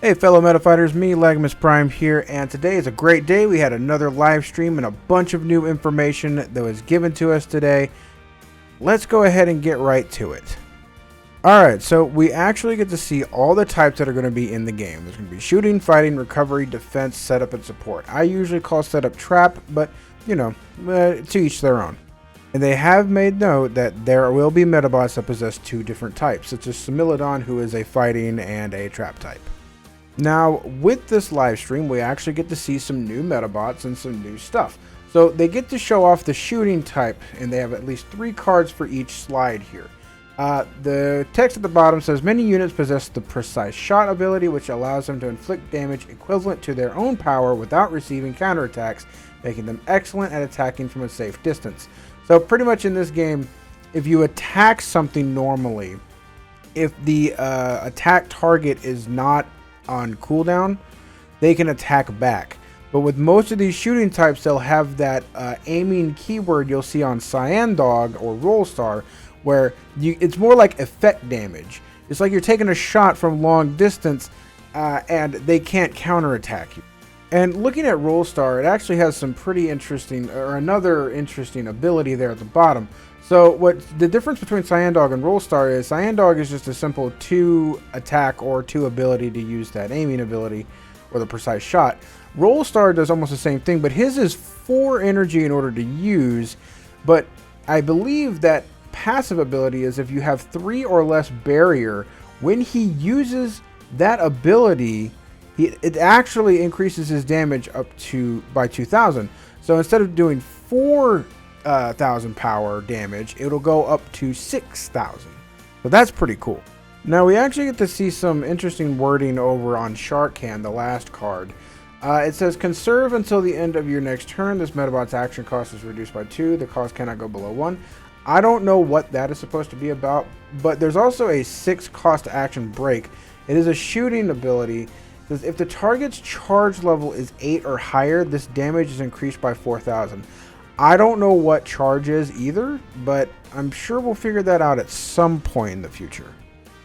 Hey fellow meta fighters, me Lagmus Prime here, and today is a great day. We had another live stream and a bunch of new information that was given to us today. Let's go ahead and get right to it. Alright, so we actually get to see all the types that are going to be in the game. There's going to be shooting, fighting, recovery, defense, setup, and support. I usually call setup trap, but to each their own. And they have made note that there will be Medabots that possess two different types, such as Similodon, who is a fighting and a trap type. Now, with this live stream, we actually get to see some new Medabots and some new stuff. So they get to show off the shooting type, and they have at least 3 cards for each slide here. The text at the bottom says, many units possess the precise shot ability, which allows them to inflict damage equivalent to their own power without receiving counterattacks, making them excellent at attacking from a safe distance. So pretty much in this game, if you attack something normally, if the attack target is not on cooldown, they can attack back. But with most of these shooting types, they'll have that aiming keyword you'll see on Cyan Dog or Roll Star, where it's more like effect damage. It's like you're taking a shot from long distance and they can't counterattack you. And looking at Roll Star, it actually has some pretty interesting, or another interesting ability there at the bottom. So what the difference between Cyan Dog and Roll Star is, Cyan Dog is just a simple 2 attack or 2 ability to use that aiming ability or the precise shot. Roll Star does almost the same thing, but his is 4 energy in order to use. But I believe that passive ability is if you have 3 or less barrier, when he uses that ability, it actually increases his damage up to by 2,000. So instead of doing 4,000 power damage, it'll go up to 6,000. So that's pretty cool. Now we actually get to see some interesting wording over on Sharkan, the last card. It says, conserve until the end of your next turn. This Medabot's action cost is reduced by 2. The cost cannot go below 1. I don't know what that is supposed to be about, but there's also a 6 cost action break. It is a shooting ability. It says, if the target's charge level is 8 or higher, this damage is increased by 4,000. I don't know what charge is either, but I'm sure we'll figure that out at some point in the future.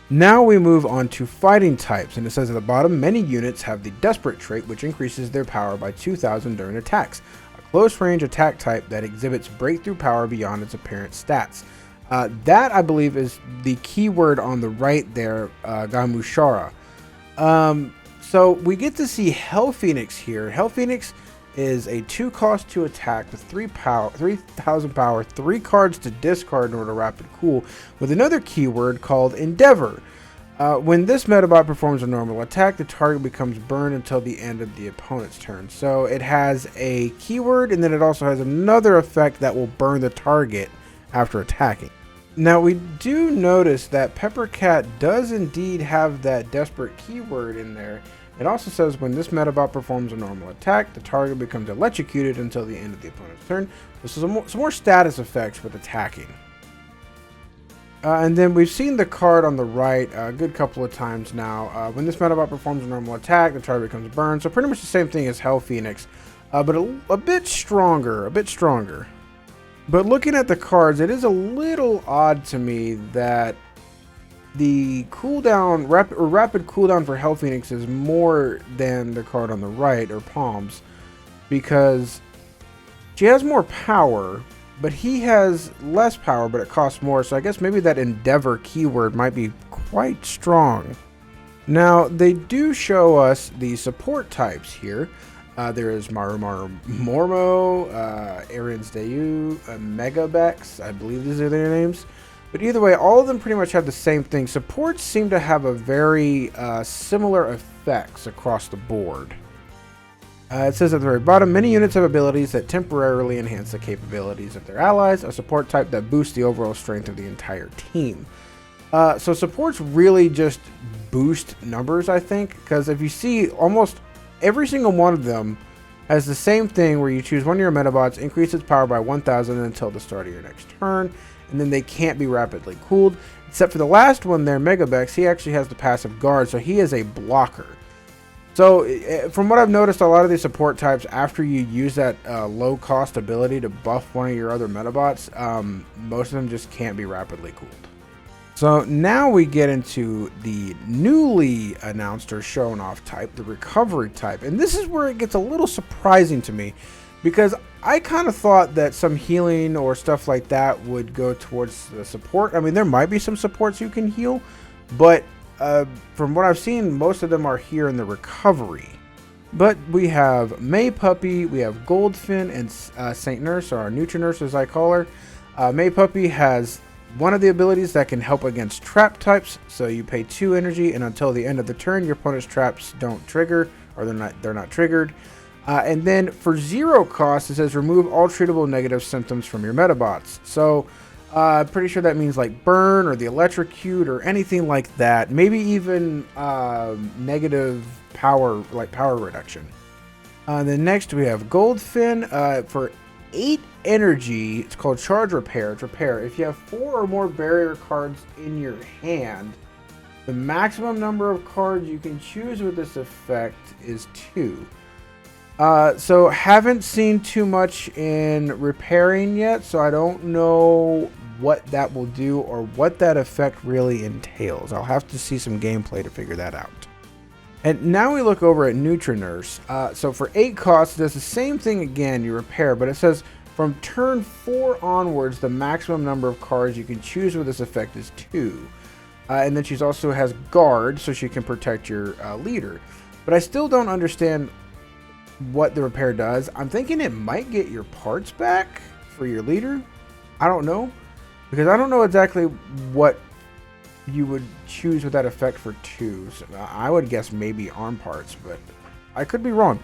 Now we move on to fighting types, and it says at the bottom, many units have the Desperate trait, which increases their power by 2,000 during attacks. A close-range attack type that exhibits breakthrough power beyond its apparent stats. That, I believe, is the keyword on the right there, Gamushara. So we get to see Hell Phoenix here. Hell Phoenix is a 2 cost to attack with 3,000 power, 3 cards to discard in order to rapid cool, with another keyword called Endeavor. When this Medabot performs a normal attack, the target becomes burned until the end of the opponent's turn. So it has a keyword, and then it also has another effect that will burn the target after attacking. Now we do notice that Peppercat does indeed have that Desperate keyword in there. It also says when this Medabot performs a normal attack, the target becomes electrocuted until the end of the opponent's turn. This is some more status effects with attacking. And then we've seen the card on the right a good couple of times now. When this Medabot performs a normal attack, the target becomes burned. So pretty much the same thing as Hell Phoenix, but a bit stronger, But looking at the cards, it is a little odd to me that the cooldown, rapid cooldown for Hell Phoenix is more than the card on the right, or Palms, because she has more power, but he has less power, but it costs more. So I guess maybe that Endeavor keyword might be quite strong. Now, they do show us the support types here. There is Mormo, Aaron's Dayu, Megabex, I believe these are their names. But either way, all of them pretty much have the same thing. Supports seem to have a very similar effects across the board. It says at the very bottom, many units have abilities that temporarily enhance the capabilities of their allies, a support type that boosts the overall strength of the entire team. So supports really just boost numbers, I think, because if you see, almost every single one of them has the same thing where you choose one of your Medabots, increase its power by 1,000 until the start of your next turn, and then they can't be rapidly cooled. Except for the last one there, Megabex, he actually has the passive guard, so he is a blocker. So from what I've noticed, a lot of these support types, after you use that low cost ability to buff one of your other Medabots, most of them just can't be rapidly cooled. So now we get into the newly announced or shown off type, the recovery type. And this is where it gets a little surprising to me, because I kind of thought that some healing or stuff like that would go towards the support. I mean, there might be some supports you can heal, but from what I've seen, most of them are here in the recovery. But we have May Puppy, we have Goldfin, and Saint Nurse, or our Nutri-Nurse as I call her. May Puppy has one of the abilities that can help against trap types, so you pay 2 energy, and until the end of the turn, your opponent's traps don't trigger, or they're not triggered. And then for 0 cost, it says remove all treatable negative symptoms from your Medabots. So pretty sure that means like burn or the electrocute or anything like that. Maybe even negative power, like power reduction. Then next we have Goldfin for 8 energy. It's called Charge Repair. It's repair. If you have 4 or more barrier cards in your hand, the maximum number of cards you can choose with this effect is 2. So haven't seen too much in repairing yet, so I don't know what that will do or what that effect really entails. I'll have to see some gameplay to figure that out. And now we look over at Nutri-Nurse. So for 8 costs, it does the same thing again, you repair, but it says from turn 4 onwards, the maximum number of cards you can choose with this effect is 2. And then she also has guard, so she can protect your leader. But I still don't understand what the repair does. I'm thinking it might get your parts back for your leader. I don't know, because I don't know exactly what you would choose with that effect for 2. So I would guess maybe arm parts, but I could be wrong.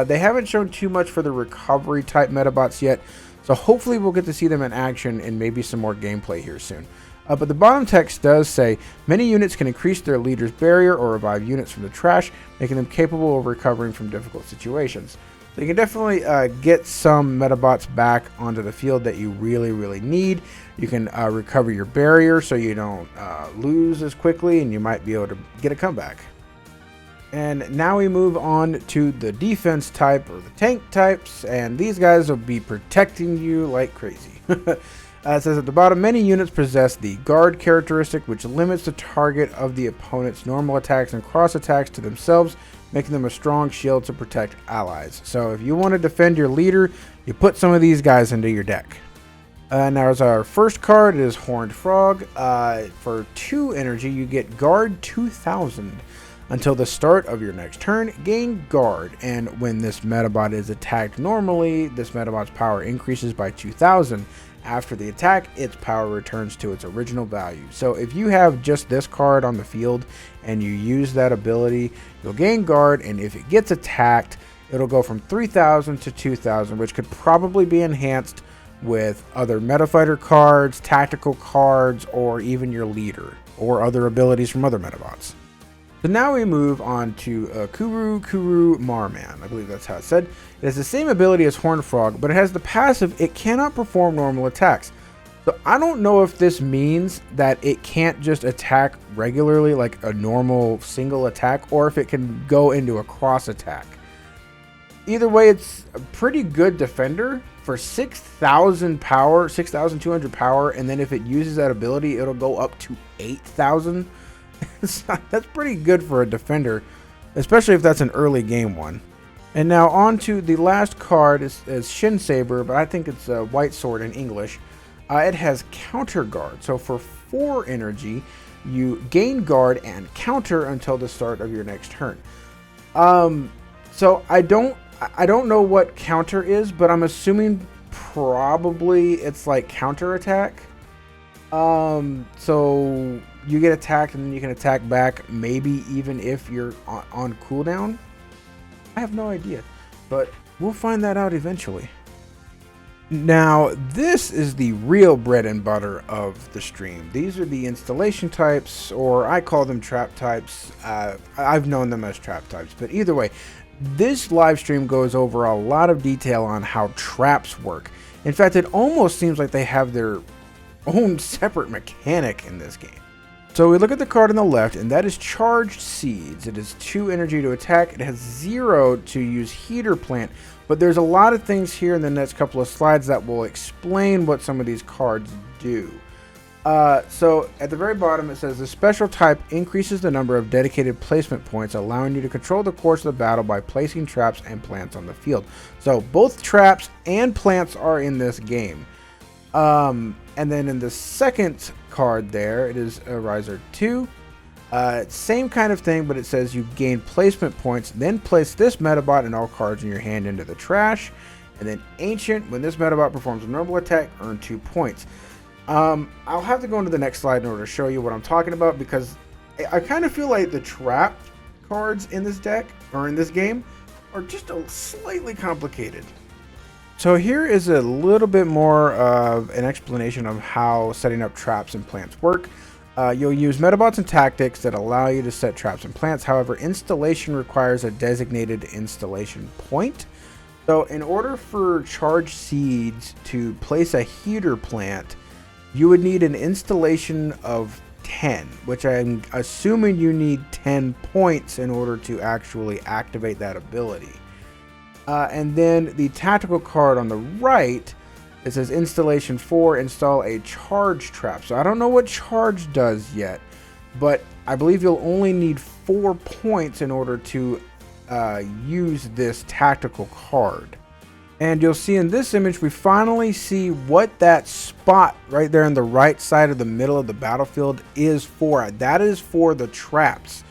They haven't shown too much for the recovery type Medabots yet, so hopefully we'll get to see them in action and maybe some more gameplay here soon. But the bottom text does say, many units can increase their leader's barrier or revive units from the trash, making them capable of recovering from difficult situations. So you can definitely get some Medabots back onto the field that you really need. You can recover your barrier so you don't lose as quickly, and you might be able to get a comeback. And now we move on to the defense type, or the tank types, and these guys will be protecting you like crazy. It says at the bottom, many units possess the guard characteristic, which limits the target of the opponent's normal attacks and cross attacks to themselves, making them a strong shield to protect allies. So if you want to defend your leader, you put some of these guys into your deck. Now as our first card is Horned Frog. For 2 energy, you get Guard 2000. Until the start of your next turn, gain Guard, and when this Medabot is attacked normally, this Medabot's power increases by 2000. After the attack, its power returns to its original value. So if you have just this card on the field and you use that ability, you'll gain Guard, and if it gets attacked, it'll go from 3000 to 2000, which could probably be enhanced with other Metafighter cards, tactical cards, or even your leader, or other abilities from other Medabots. So now we move on to Kuru Marman. I believe that's how it's said. It has the same ability as Horned Frog, but it has the passive, it cannot perform normal attacks. So I don't know if this means that it can't just attack regularly like a normal single attack, or if it can go into a cross attack. Either way, it's a pretty good defender for 6,000 power, 6,200 power, and then if it uses that ability, it'll go up to 8,000. That's pretty good for a defender, especially if that's an early game one. And now on to the last card is Shin Saber, but I think it's a White Sword in English. It has Counter Guard, so for 4 energy, you gain Guard and Counter until the start of your next turn. So I don't know what Counter is, but I'm assuming probably it's like Counter Attack. So you get attacked and then you can attack back, maybe even if you're on cooldown. I have no idea, but we'll find that out eventually. Now, this is the real bread and butter of the stream. These are the installation types, or I call them trap types. I've known them as trap types, but either way, this live stream goes over a lot of detail on how traps work. In fact, it almost seems like they have their own separate mechanic in this game. So we look at the card on the left, and that is Charged Seeds. It is 2 energy to attack. It has 0 to use Heater Plant, but there's a lot of things here in the next couple of slides that will explain what some of these cards do. So at the very bottom it says the special type increases the number of dedicated placement points, allowing you to control the course of the battle by placing traps and plants on the field. So both traps and plants are in this game. And then in the second card there, it is a Riser 2. Same kind of thing, but it says you gain placement points, then place this Medabot and all cards in your hand into the trash. And then Ancient, when this Medabot performs a normal attack, earn 2 points. I'll have to go into the next slide in order to show you what I'm talking about, because I kind of feel like the trap cards in this deck, or in this game, are just a slightly complicated. So here is a little bit more of an explanation of how setting up traps and plants work. You'll use Medabots and tactics that allow you to set traps and plants. However, installation requires a designated installation point. So in order for Charged Seeds to place a heater plant, you would need an installation of 10, which I'm assuming you need 10 points in order to actually activate that ability. And then the tactical card on the right, it says installation 4, install a charge trap. So I don't know what charge does yet, but I believe you'll only need 4 points in order to use this tactical card. And you'll see in this image, we finally see what that spot right there on the right side of the middle of the battlefield is for. That is for the traps.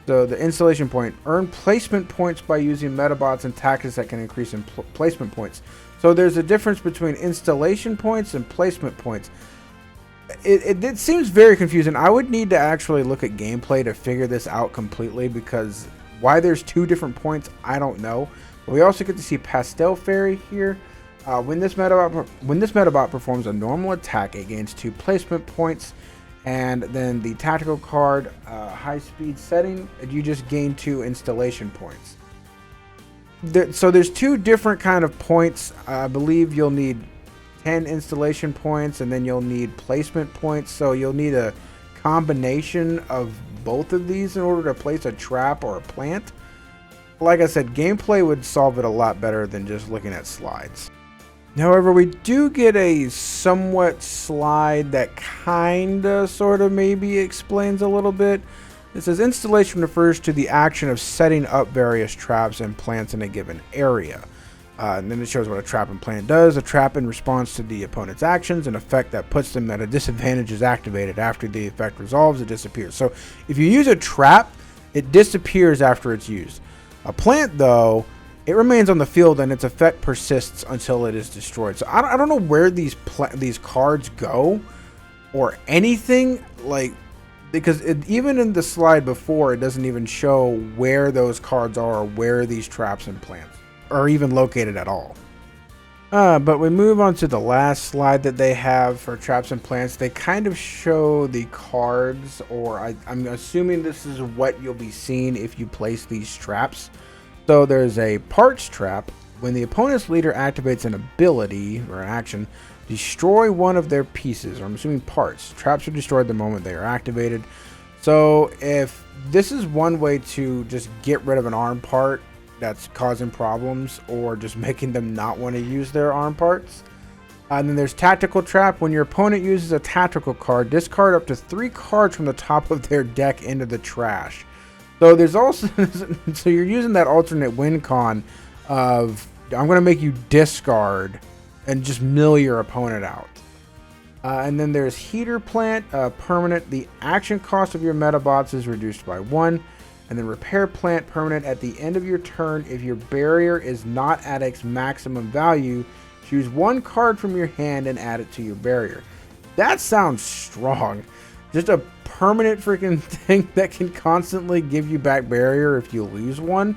So the installation point, earn placement points by using Medabots and tactics that can increase in placement points. So there's a difference between installation points and placement points. It seems very confusing. I would need to actually look at gameplay to figure this out completely, because why there's 2 different points, I don't know. We also get to see Pastel Fairy here. When this Medabot performs a normal attack, it gains 2 placement points. And then the tactical card, high speed setting, you just gain 2 installation points. So there's 2 different kind of points. I believe you'll need 10 installation points, and then you'll need placement points. So you'll need a combination of both of these in order to place a trap or a plant. Like I said, gameplay would solve it a lot better than just looking at slides. However, we do get a somewhat slide that kinda, sorta, maybe explains a little bit. It says installation refers to the action of setting up various traps and plants in a given area. And then it shows what a trap and plant does. A trap in response to the opponent's actions, an effect that puts them at a disadvantage is activated. After the effect resolves, it disappears. So if you use a trap, it disappears after it's used. A plant, though, it remains on the field and its effect persists until it is destroyed. So I don't know where these cards go or anything, like, because even in the slide before, it doesn't even show where those cards are or where these traps and plants are even located at all. But we move on to the last slide that they have for traps and plants. They kind of show the cards, or I'm assuming this is what you'll be seeing if you place these traps. So there's a parts trap. When the opponent's leader activates an ability or an action, destroy one of their pieces, or I'm assuming parts. Traps are destroyed the moment they are activated. So if this is one way to just get rid of an arm part that's causing problems, or just making them not want to use their arm parts. And then there's tactical trap. When your opponent uses a tactical card, discard up to 3 cards from the top of their deck into the trash. So there's also so you're using that alternate win con of I'm going to make you discard and just mill your opponent out. And then there's heater plant, permanent. The action cost of your Medabots is reduced by 1. And then repair plant, permanent. At the end of your turn, if your barrier is not at its maximum value, choose 1 card from your hand and add it to your barrier. That sounds strong. Just a permanent freaking thing that can constantly give you back barrier if you lose one.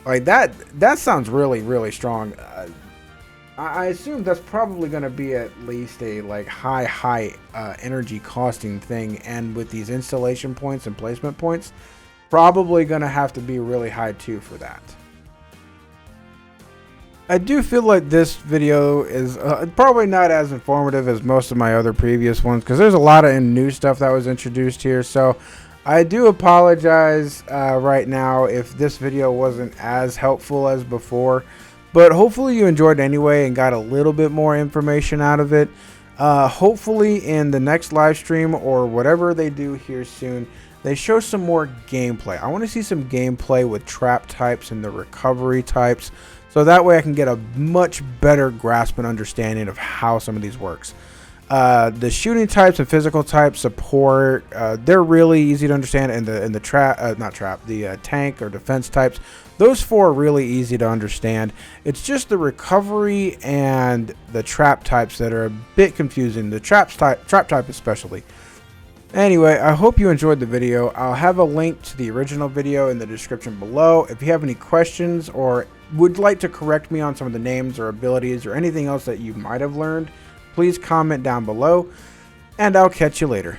Like that sounds really, really strong. I assume that's probably going to be at least a like high energy costing thing. And with these installation points and placement points, probably going to have to be really high too for that. I do feel like this video is probably not as informative as most of my other previous ones, because there's a lot of new stuff that was introduced here. So I do apologize right now if this video wasn't as helpful as before, but hopefully you enjoyed anyway and got a little bit more information out of it. Hopefully in the next live stream or whatever they do here soon, they show some more gameplay. I want to see some gameplay with trap types and the recovery types, so that way I can get a much better grasp and understanding of how some of these works. The shooting types and physical types support, they're really easy to understand, and the tank or defense types, those four are really easy to understand. It's just the recovery and the trap types that are a bit confusing, the trap type especially. Anyway, I hope you enjoyed the video. I'll have a link to the original video in the description below. If you have any questions or would like to correct me on some of the names or abilities or anything else that you might have learned, please comment down below, and I'll catch you later.